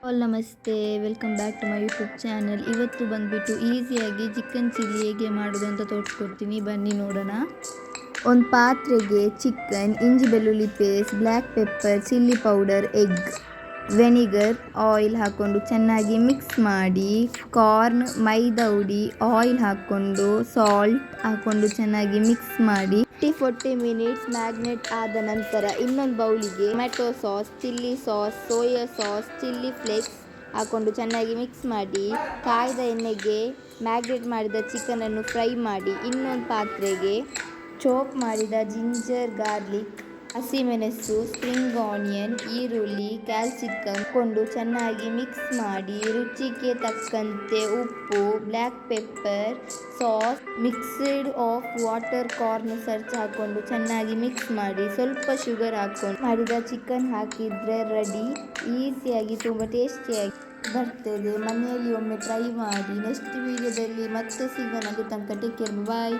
All ನಮಸ್ತೆ, welcome back to my YouTube channel. ಇವತ್ತು ಬಂದುಬಿಟ್ಟು ಈಸಿಯಾಗಿ ಚಿಕನ್ ಚಿಲ್ಲಿ ಹೇಗೆ ಮಾಡೋದು ಅಂತ ತೋರಿಸ್ಕೊಡ್ತೀನಿ, ಬನ್ನಿ ನೋಡೋಣ. ಒಂದು ಪಾತ್ರೆಗೆ ಚಿಕನ್, ಇಂಜಿ ಬೆಳ್ಳುಳ್ಳಿ paste, black pepper, chilli powder, egg, vinegar, oil ಹಾಕ್ಕೊಂಡು ಚೆನ್ನಾಗಿ ಮಿಕ್ಸ್ ಮಾಡಿ, ಕಾರ್ನ್, ಮೈದಾ ಹುಡಿ, ಆಯಿಲ್ ಹಾಕ್ಕೊಂಡು ಸಾಲ್ಟ್ ಹಾಕ್ಕೊಂಡು ಚೆನ್ನಾಗಿ ಮಿಕ್ಸ್ ಮಾಡಿ 30-40 ಮಿನಿಟ್ಸ್ ಮ್ಯಾಗ್ನೇಟ್ ಆದ ನಂತರ ಇನ್ನೊಂದು ಬೌಲಿಗೆ tomato sauce, chilli sauce, soya sauce, chilli flakes ಹಾಕ್ಕೊಂಡು ಚೆನ್ನಾಗಿ ಮಿಕ್ಸ್ ಮಾಡಿ ಕಾಯ್ದ ಎಣ್ಣೆಗೆ ಮ್ಯಾಗ್ನೇಟ್ ಮಾಡಿದ ಚಿಕನನ್ನು ಫ್ರೈ ಮಾಡಿ. ಇನ್ನೊಂದು ಪಾತ್ರೆಗೆ ಚಾಪ್ ಮಾಡಿದ ಜಿಂಜರ್, ಗಾರ್ಲಿಕ್, ಹಸಿಮೆಣಸು, ಸ್ಪ್ರಿಂಗ್ ಆನಿಯನ್, ಈರುಳ್ಳಿ, ಕ್ಯಾಲ್ಸಿಕಮ್ ಕೊಂಡು ಚೆನ್ನಾಗಿ ಮಿಕ್ಸ್ ಮಾಡಿ ರುಚಿಗೆ ತಕ್ಕಂತೆ ಉಪ್ಪು, black pepper, sauce, mixed of water, corn search ಹಾಕ್ಕೊಂಡು ಚೆನ್ನಾಗಿ ಮಿಕ್ಸ್ ಮಾಡಿ ಸ್ವಲ್ಪ ಶುಗರ್ ಹಾಕ್ಕೊಂಡು ಮಾಡಿದ ಚಿಕನ್ ಹಾಕಿದರೆ ರೆಡಿ. ಈಸಿಯಾಗಿ ತುಂಬ ಟೇಸ್ಟಿಯಾಗಿ ಬರ್ತದೆ. ಮನೆಯಲ್ಲಿ ಒಮ್ಮೆ ಟ್ರೈ ಮಾಡಿ. ನೆಕ್ಸ್ಟ್ ವಿಡಿಯೋದಲ್ಲಿ ಮತ್ತೆ ಸಿಗೋಣ. ಅದು ತನಕ ಟೇಕ್ ಕೇರ್, ಬಾಯ್.